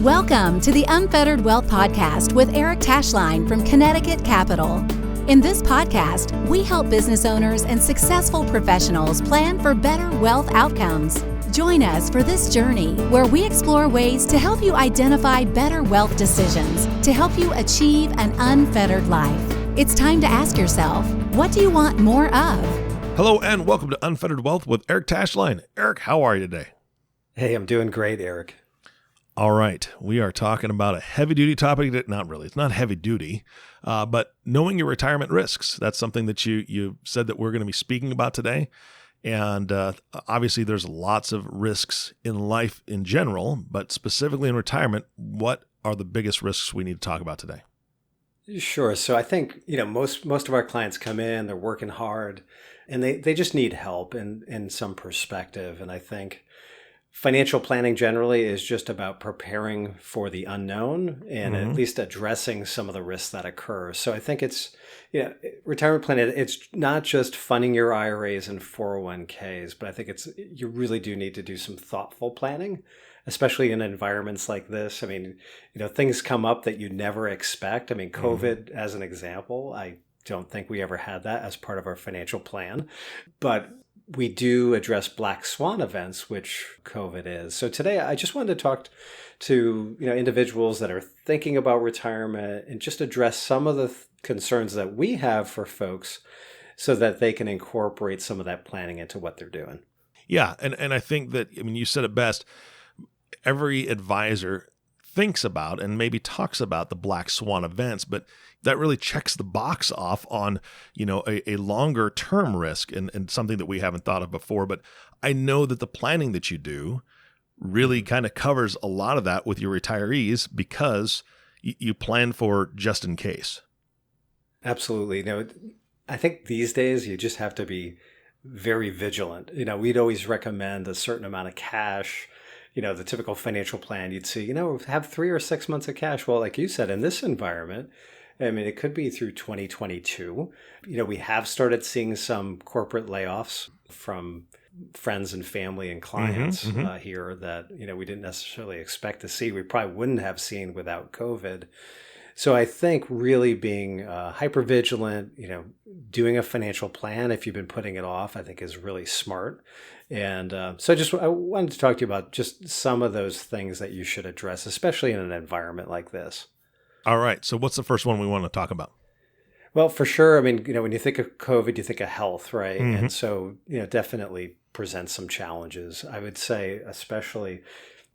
Welcome to the Unfettered Wealth Podcast with Eric Tashlein from Connecticut Capital. In this podcast, we help business owners and successful professionals plan for better wealth outcomes. Join us for this journey where we explore ways to help you identify better wealth decisions to help you achieve an unfettered life. It's time to ask yourself, what do you want more of? Hello and welcome to Unfettered Wealth with Eric Tashlein. Eric, how are you today? Hey, I'm doing great, Eric. All right, we are talking about a heavy-duty topic. Not really, it's not heavy-duty, but knowing your retirement risks. That's something that you said that we're going to be speaking about today. And obviously, there's lots of risks in life in general, but specifically in retirement, what are the biggest risks we need to talk about today? Sure. So I think, most of our clients come in, they're working hard, and they just need help in some perspective. And I think financial planning generally is just about preparing for the unknown and at least addressing some of the risks that occur. So I think it's, retirement planning, it's not just funding your IRAs and 401ks, but I think you really do need to do some thoughtful planning, especially in environments like this. I mean, things come up that you never expect. I mean, COVID as an example, I don't think we ever had that as part of our financial plan, but we do address black swan events, which COVID is. So today, I just wanted to talk to individuals that are thinking about retirement and just address some of the concerns that we have for folks so that they can incorporate some of that planning into what they're doing. Yeah, and I think that, you said it best. Every advisor thinks about and maybe talks about the black swan events, but that really checks the box off on, a longer term risk and something that we haven't thought of before. But I know that the planning that you do really kind of covers a lot of that with your retirees because you plan for just in case. Absolutely. I think these days you just have to be very vigilant. We'd always recommend a certain amount of cash. The typical financial plan, you'd see, have 3 or 6 months of cash. Well, like you said, in this environment, it could be through 2022. We have started seeing some corporate layoffs from friends and family and clients here that, we didn't necessarily expect to see. We probably wouldn't have seen without COVID. So I think really being hyper-vigilant, doing a financial plan, if you've been putting it off, I think is really smart. And so I wanted to talk to you about just some of those things that you should address, especially in an environment like this. All right. So what's the first one we want to talk about? Well, for sure. When you think of COVID, you think of health, right? And so, definitely presents some challenges. I would say, especially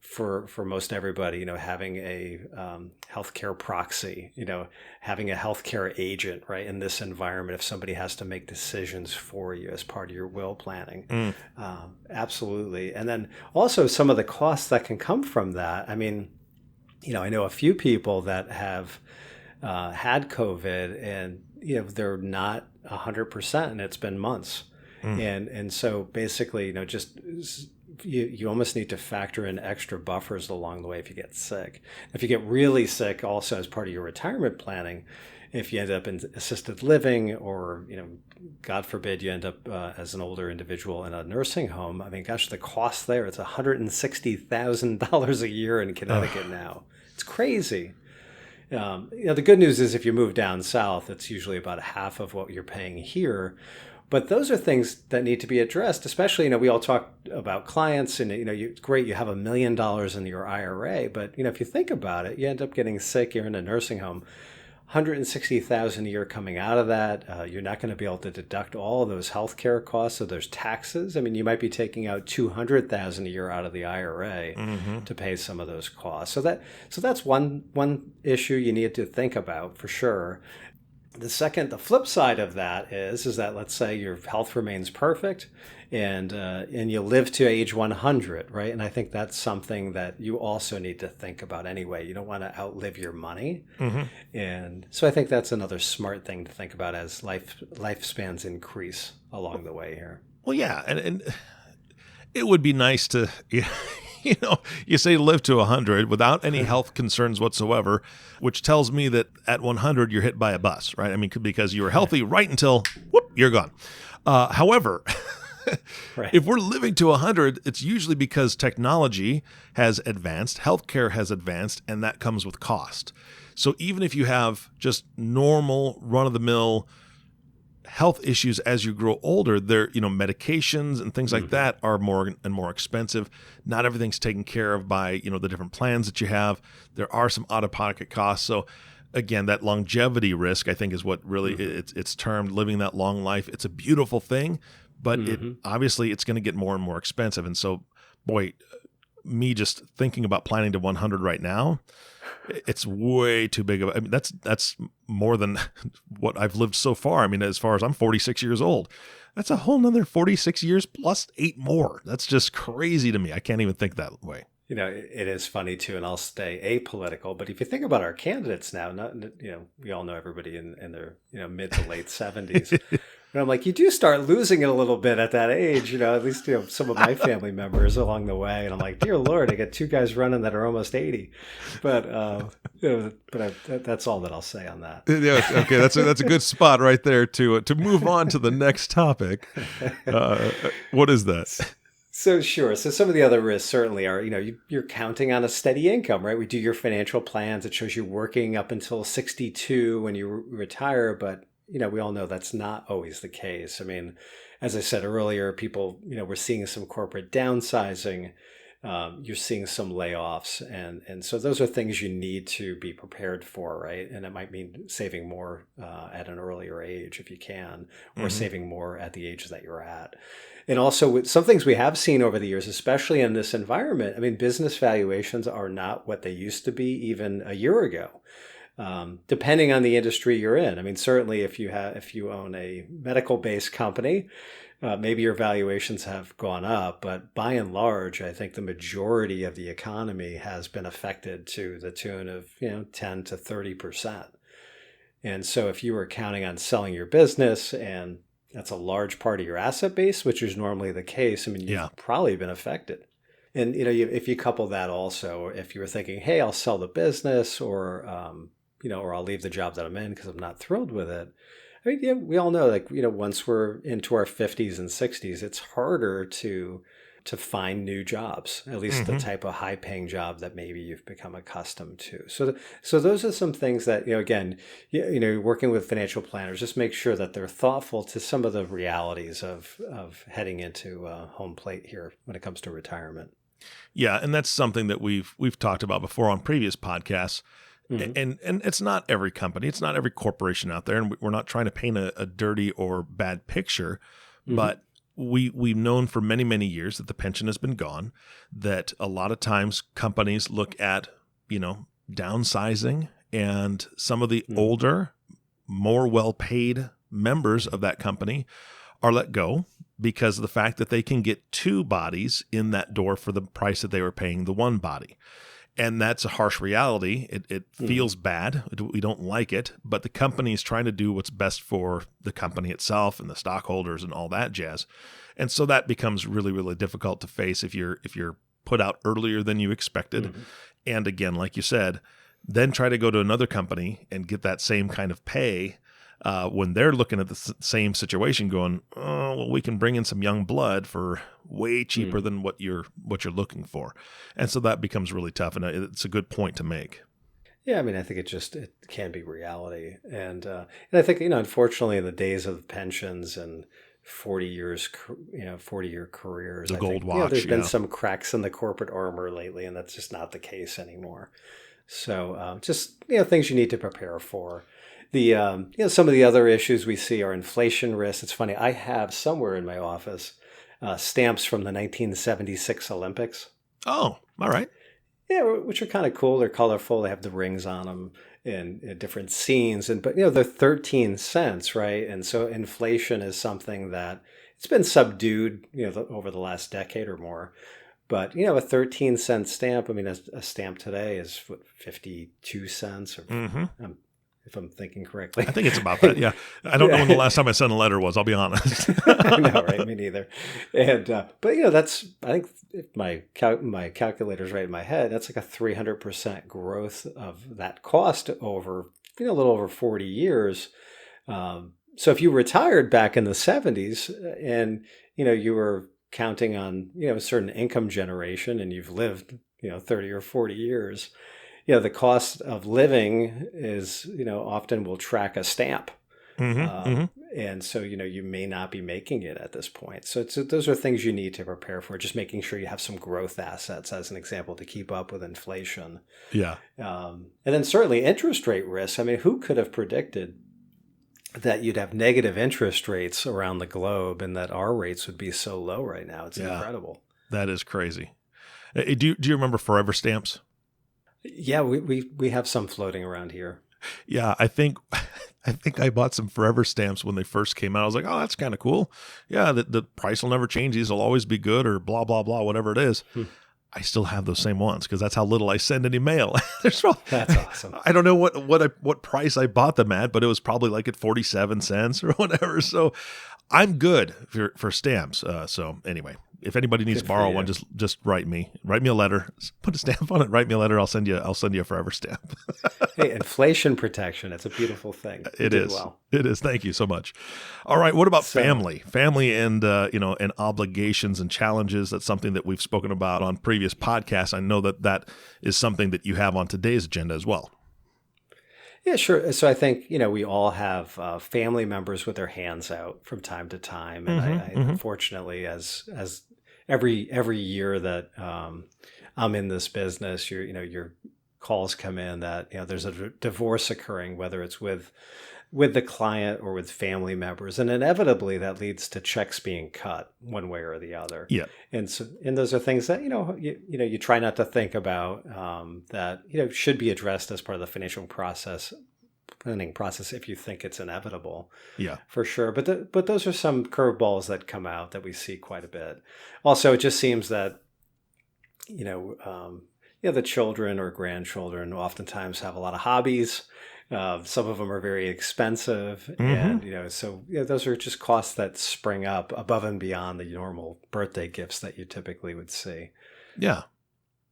for most everybody, having a healthcare proxy, having a healthcare agent, right, in this environment, if somebody has to make decisions for you as part of your will planning. Absolutely. And then also some of the costs that can come from that. I know a few people that have had COVID and, they're not 100% and it's been months. And so basically, just you almost need to factor in extra buffers along the way if you get sick. If you get really sick also as part of your retirement planning, if you end up in assisted living or, God forbid you end up as an older individual in a nursing home, the cost there, it's $160,000 a year in Connecticut now. It's crazy. The good news is if you move down south, it's usually about half of what you're paying here. But those are things that need to be addressed, especially, we all talk about clients and, great, you have $1 million in your IRA. But, if you think about it, you end up getting sick, you're in a nursing home, $160,000 a year coming out of that. You're not going to be able to deduct all of those healthcare costs. So there's taxes. You might be taking out $200,000 a year out of the IRA to pay some of those costs. So that's one issue you need to think about for sure. The flip side of that is that let's say your health remains perfect and you live to age 100, right? And I think that's something that you also need to think about anyway. You don't want to outlive your money. And so I think that's another smart thing to think about as lifespans increase along the way here. Well, yeah. And it would be nice to, you say live to 100 without any health concerns whatsoever, which tells me that at 100 you're hit by a bus, right? Because you were healthy right until, whoop, you're gone. However, Right. If we're living to 100, it's usually because technology has advanced, healthcare has advanced, and that comes with cost. So even if you have just normal run-of-the-mill health issues as you grow older, there, medications and things like that are more and more expensive. Not everything's taken care of by, the different plans that you have. There are some out-of-pocket costs. So again, that longevity risk, I think, is what really it's termed living that long life. It's a beautiful thing, but obviously it's going to get more and more expensive. And so, boy, me just thinking about planning to 100 right now, it's way too big of a, that's more than what I've lived so far. I mean, as far as I'm 46 years old, that's a whole nother 46 years plus 8 more. That's just crazy to me. I can't even think that way. It is funny too, and I'll stay apolitical, but if you think about our candidates now, we all know everybody in their, mid to late 70s. And I'm like, you do start losing it a little bit at that age, at least, some of my family members along the way. And I'm like, dear Lord, I got 2 guys running that are almost 80. But, that's all that I'll say on that. Yeah, okay. That's a good spot right there to move on to the next topic. What is that? So sure. So some of the other risks certainly are, you're counting on a steady income, right? We do your financial plans. It shows you working up until 62 when you retire, but we all know that's not always the case. I mean, as I said earlier, people, we're seeing some corporate downsizing. You're seeing some layoffs. And so those are things you need to be prepared for, right? And it might mean saving more at an earlier age if you can, or saving more at the age that you're at. And also with some things we have seen over the years, especially in this environment, I mean, business valuations are not what they used to be even a year ago. Depending on the industry you're in. I mean, certainly if you own a medical-based company, maybe your valuations have gone up, but by and large, I think the majority of the economy has been affected to the tune of 10 to 30%. And so if you were counting on selling your business and that's a large part of your asset base, which is normally the case, I mean, you've probably been affected. And if you couple that also, if you were thinking, hey, I'll sell the business, or or I'll leave the job that I'm in because I'm not thrilled with it. I mean, we all know, once we're into our 50s and 60s, it's harder to find new jobs, at least the type of high-paying job that maybe you've become accustomed to. So those are some things that, again, working with financial planners, just make sure that they're thoughtful to some of the realities of heading into home plate here when it comes to retirement. Yeah, and that's something that we've talked about before on previous podcasts. And it's not every company, it's not every corporation out there, and we're not trying to paint a dirty or bad picture, but we've known for many, many years that the pension has been gone, that a lot of times companies look at, downsizing, and some of the older, more well-paid members of that company are let go because of the fact that they can get 2 bodies in that door for the price that they were paying the 1 body. And that's a harsh reality. It feels bad. We don't like it, but the company is trying to do what's best for the company itself and the stockholders and all that jazz. And so that becomes really, really difficult to face if you're put out earlier than you expected. And again, like you said, then try to go to another company and get that same kind of pay when they're looking at the same situation going, oh, well, we can bring in some young blood for way cheaper than what you're looking for. And so that becomes really tough. And it's a good point to make. Yeah, I mean, I think it can be reality. And I think, unfortunately, in the days of pensions and 40-year careers, the gold watch, there's been some cracks in the corporate armor lately, and that's just not the case anymore. So just, things you need to prepare for. The some of the other issues we see are inflation risks. It's funny, I have somewhere in my office stamps from the 1976 Olympics. Oh, all right. Yeah, which are kind of cool. They're colorful. They have the rings on them and different scenes. But they're 13 cents, right? And so inflation is something that it's been subdued, over the last decade or more. But, a 13-cent stamp, I mean, a stamp today is 52 cents or if I'm thinking correctly. I think it's about that, yeah. I don't know when the last time I sent a letter was, I'll be honest. I know, right? Me neither. And but that's, I think if my calculator's right in my head, that's like a 300% growth of that cost over a little over 40 years. So if you retired back in the 70s and you were counting on, a certain income generation and you've lived, 30 or 40 years, the cost of living is, often will track a stamp. And so, you may not be making it at this point. So those are things you need to prepare for, just making sure you have some growth assets, as an example, to keep up with inflation. Yeah. And then certainly interest rate risk. I mean, who could have predicted that you'd have negative interest rates around the globe and that our rates would be so low right now? It's incredible. That is crazy. Do you remember forever stamps? Yeah, we have some floating around here. Yeah, I think I bought some forever stamps when they first came out. I was like, oh, that's kind of cool. Yeah, the price will never change. These will always be good, or blah, blah, blah, whatever it is. I still have those same ones because that's how little I send any mail. That's awesome. I don't know what price I bought them at, but it was probably like at 47 cents or whatever. So I'm good for stamps. So anyway, if anybody needs to borrow one, just write me a letter, put a stamp on it, write me a letter. I'll send you a forever stamp. Hey, inflation protection. It's a beautiful thing. It is. Well. It is. Thank you so much. All right. What about family and, and obligations and challenges? That's something that we've spoken about on previous podcasts. I know that is something that you have on today's agenda as well. Yeah, sure. So I think, we all have family members with their hands out from time to time. And I unfortunately, as every year that I'm in this business, your calls come in that, there's a divorce occurring, whether it's with the client or with family members. And inevitably that leads to checks being cut one way or the other. Yeah. And those are things that, you try not to think about that, should be addressed as part of the planning process if you think it's inevitable. Yeah, for sure. But those are some curveballs that come out that we see quite a bit. Also, it just seems that, the children or grandchildren oftentimes have a lot of hobbies. Some of them are very expensive. And, those are just costs that spring up above and beyond the normal birthday gifts that you typically would see. Yeah.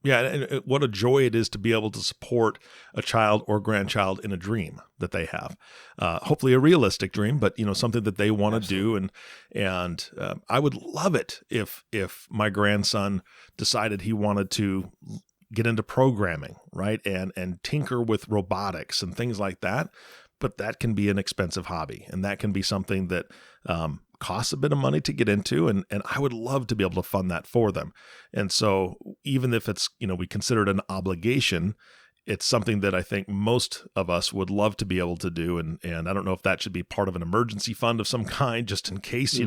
Yeah, and what a joy it is to be able to support a child or grandchild in a dream that they have. Hopefully a realistic dream, but something that they want to do. And I would love it if my grandson decided he wanted to get into programming, right, and tinker with robotics and things like that. But that can be an expensive hobby, and that can be something that costs a bit of money to get into, and I would love to be able to fund that for them. And so even if it's, we consider it an obligation, it's something that I think most of us would love to be able to do. And I don't know if that should be part of an emergency fund of some kind, just in case,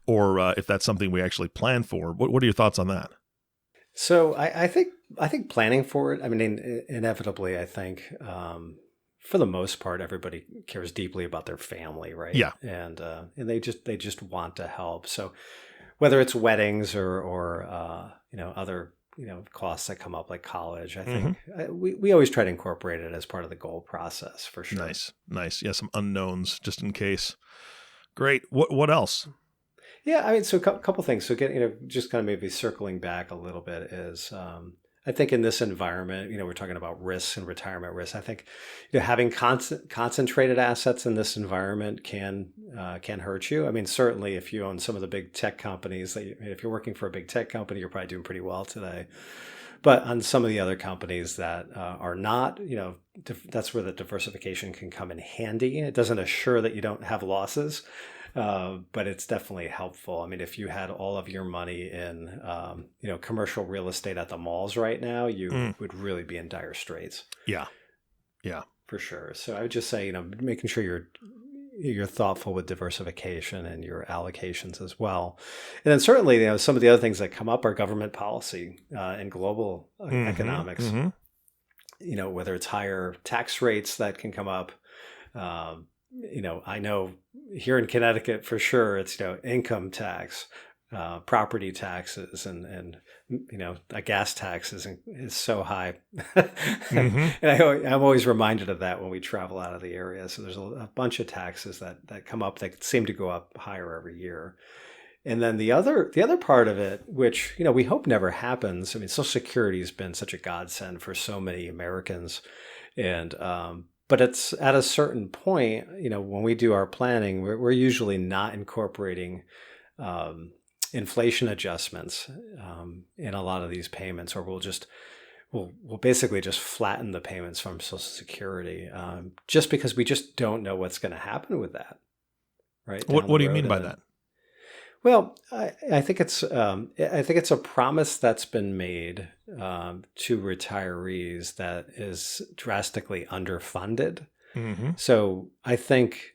or if that's something we actually plan for. What are your thoughts on that? So I think planning for it, I mean, inevitably, I think, for the most part, everybody cares deeply about their family, right? Yeah. And they just want to help. So whether it's weddings or other, costs that come up like college, I think we always try to incorporate it as part of the goal process for sure. Nice. Yeah. Some unknowns just in case. Great. What else? Yeah. I mean, so a couple things. So just kind of maybe circling back a little bit is, I think in this environment, we're talking about risks and retirement risks. I think having concentrated assets in this environment can hurt you. I mean, certainly if you own some of the big tech companies, if you're working for a big tech company, you're probably doing pretty well today. But on some of the other companies that are not, that's where the diversification can come in handy. It doesn't assure that you don't have losses. But it's definitely helpful. I mean, if you had all of your money in, commercial real estate at the malls right now, you would really be in dire straits. Yeah. For sure. So I would just say, making sure you're thoughtful with diversification and your allocations as well. And then certainly, some of the other things that come up are government policy and global economics. Whether it's higher tax rates that can come up. I know here in Connecticut for sure, it's, income tax, property taxes, and a gas tax is so high. And I'm always reminded of that when we travel out of the area. So there's a bunch of taxes that come up that seem to go up higher every year. And then the other part of it, which, we hope never happens. I mean, Social Security has been such a godsend for so many Americans. And, but it's at a certain point, when we do our planning, we're usually not incorporating inflation adjustments in a lot of these payments, or we'll basically just flatten the payments from Social Security, just because we just don't know what's going to happen with that. Right? What do you mean by that? Well, I think it's a promise that's been made to retirees that is drastically underfunded. Mm-hmm. So I think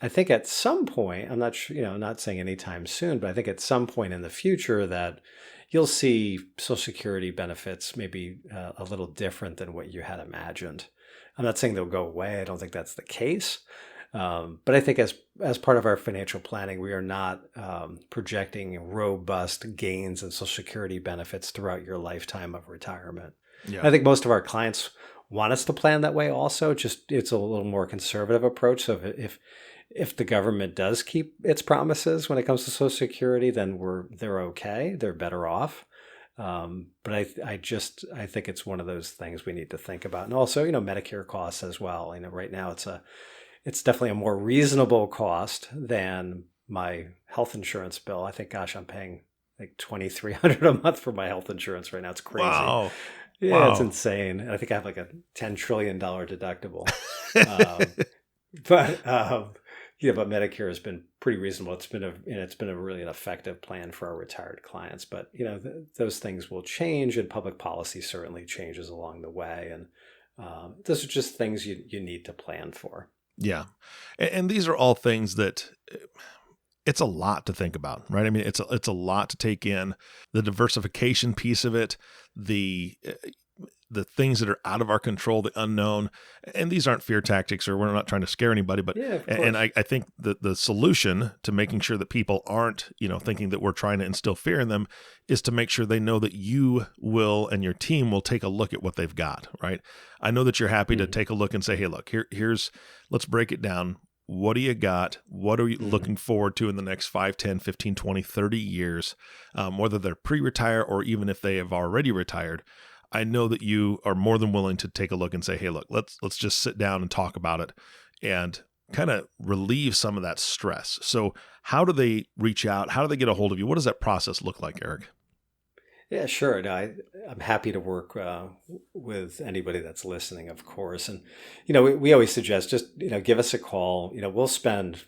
at some point, I'm not sure, I'm not saying anytime soon, but I think at some point in the future that you'll see Social Security benefits maybe a little different than what you had imagined. I'm not saying they'll go away. I don't think that's the case. But I think as part of our financial planning, we are not projecting robust gains in Social Security benefits throughout your lifetime of retirement. Yeah. I think most of our clients want us to plan that way also, just it's a little more conservative approach. So if the government does keep its promises when it comes to Social Security, then they're okay, they're better off. But I think it's one of those things we need to think about. And also, Medicare costs as well. Right now it's definitely a more reasonable cost than my health insurance bill. I think, I'm paying like $2,300 a month for my health insurance right now. It's crazy. Wow. Yeah, wow. It's insane. And I think I have like a $10 trillion deductible. But Medicare has been pretty reasonable. It's been a really an effective plan for our retired clients. But those things will change, and public policy certainly changes along the way. And those are just things you need to plan for. Yeah. And these are all things that it's a lot to think about, right? I mean, it's a lot to take in. The diversification piece of it, the things that are out of our control, the unknown. And these aren't fear tactics, or we're not trying to scare anybody, but and I think that the solution to making sure that people aren't, thinking that we're trying to instill fear in them is to make sure they know that you will and your team will take a look at what they've got, right? I know that you're happy to take a look and say, hey, look, let's break it down. What do you got? What are you looking forward to in the next 5, 10, 15, 20, 30 years, whether they're pre-retire or even if they have already retired? I know that you are more than willing to take a look and say, hey, look, let's just sit down and talk about it and kind of relieve some of that stress. So how do they reach out? How do they get a hold of you? What does that process look like, Eric? Yeah, sure. No, I'm happy to work with anybody that's listening, of course. And, we always suggest just, give us a call. We'll spend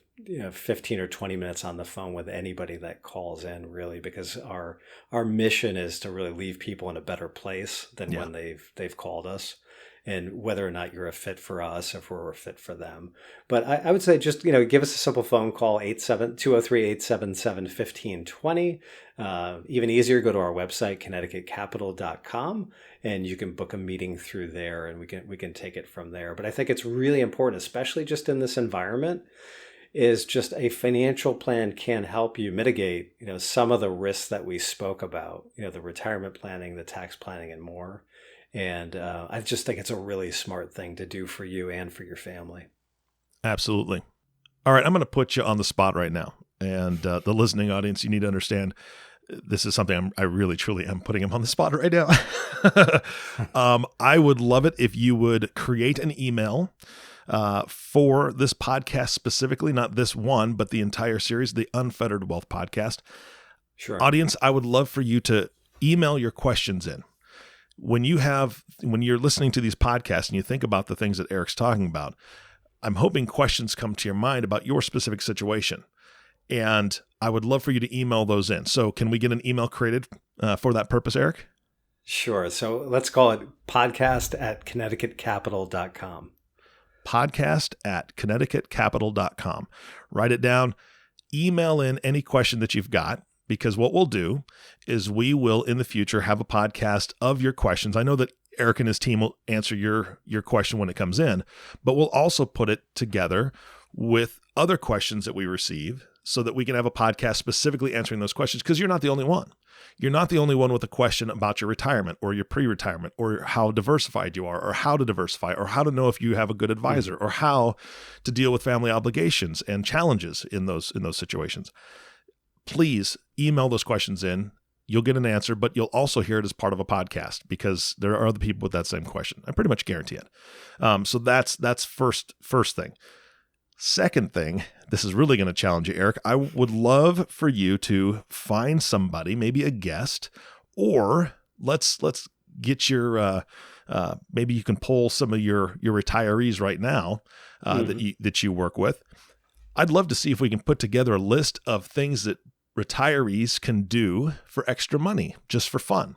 15 or 20 minutes on the phone with anybody that calls in, really, because our mission is to really leave people in a better place than when they've called us, and whether or not you're a fit for us, if we're a fit for them. But I would say just, give us a simple phone call, 203-877-1520. Even easier, go to our website, connecticutcapital.com, and you can book a meeting through there, and we can take it from there. But I think it's really important, especially just in this environment, is just a financial plan can help you mitigate, some of the risks that we spoke about, the retirement planning, the tax planning, and more. And I just think it's a really smart thing to do for you and for your family. Absolutely. All right, I'm going to put you on the spot right now. And the listening audience, you need to understand this is something I really, truly am putting him on the spot right now. I would love it if you would create an email for this podcast specifically, not this one, but the entire series, the Unfettered Wealth Podcast. Sure. Audience, I would love for you to email your questions in. When you're listening to these podcasts and you think about the things that Eric's talking about, I'm hoping questions come to your mind about your specific situation. And I would love for you to email those in. So can we get an email created for that purpose, Eric? Sure. So let's call it podcast@connecticutcapital.com. podcast@connecticutcapital.com. Write it down. Email in any question that you've got, because what we'll do is we will in the future have a podcast of your questions. I know that Eric and his team will answer your question when it comes in, but we'll also put it together with other questions that we receive so that we can have a podcast specifically answering those questions, because you're not the only one. You're not the only one with a question about your retirement or your pre-retirement or how diversified you are or how to diversify or how to know if you have a good advisor or how to deal with family obligations and challenges in those situations. Please email those questions in. You'll get an answer, but you'll also hear it as part of a podcast because there are other people with that same question. I pretty much guarantee it. So that's first thing. Second thing, this is really going to challenge you, Eric. I would love for you to find somebody, maybe a guest, or let's get your maybe you can poll some of your retirees right now that you work with. I'd love to see if we can put together a list of things that retirees can do for extra money, just for fun.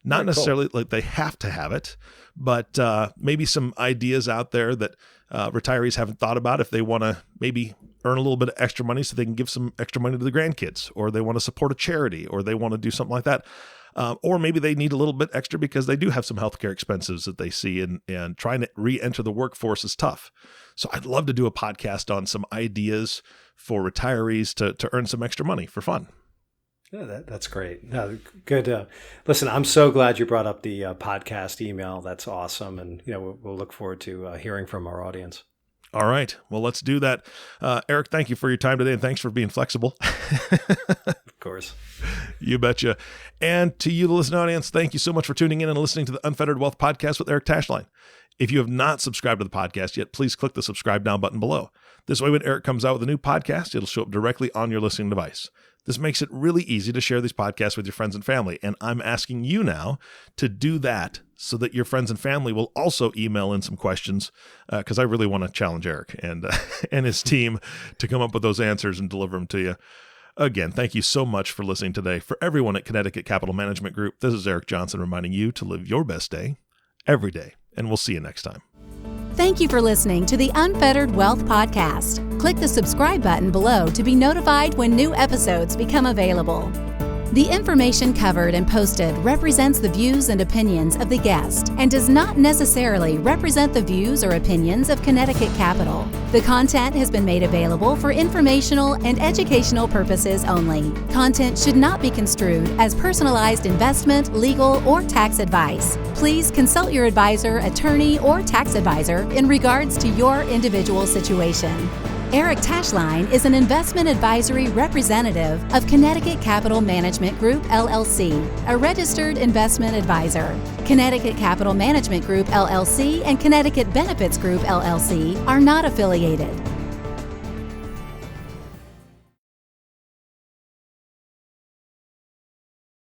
Not necessarily like they have to have it, but maybe some ideas out there that retirees haven't thought about if they want to maybe earn a little bit of extra money so they can give some extra money to the grandkids, or they want to support a charity, or they want to do something like that. Or maybe they need a little bit extra because they do have some healthcare expenses that they see, and trying to re-enter the workforce is tough. So I'd love to do a podcast on some ideas for retirees to earn some extra money for fun. Yeah, that's great. No, good. Listen, I'm so glad you brought up the podcast email. That's awesome. And, we'll look forward to hearing from our audience. All right. Well, let's do that. Eric, thank you for your time today, and thanks for being flexible. Of course. You betcha. And to you, the listening audience, thank you so much for tuning in and listening to the Unfettered Wealth Podcast with Eric Tashlein. If you have not subscribed to the podcast yet, please click the subscribe now button below. This way, when Eric comes out with a new podcast, it'll show up directly on your listening device. This makes it really easy to share these podcasts with your friends and family, and I'm asking you now to do that so that your friends and family will also email in some questions, because I really want to challenge Eric and his team to come up with those answers and deliver them to you. Again, thank you so much for listening today. For everyone at Connecticut Capital Management Group, this is Eric Johnson reminding you to live your best day every day, and we'll see you next time. Thank you for listening to the Unfettered Wealth Podcast. Click the subscribe button below to be notified when new episodes become available. The information covered and posted represents the views and opinions of the guest and does not necessarily represent the views or opinions of Connecticut Capital. The content has been made available for informational and educational purposes only. Content should not be construed as personalized investment, legal, or tax advice. Please consult your advisor, attorney, or tax advisor in regards to your individual situation. Eric Tashlein is an investment advisory representative of Connecticut Capital Management Group, LLC, a registered investment advisor. Connecticut Capital Management Group, LLC, and Connecticut Benefits Group, LLC are not affiliated.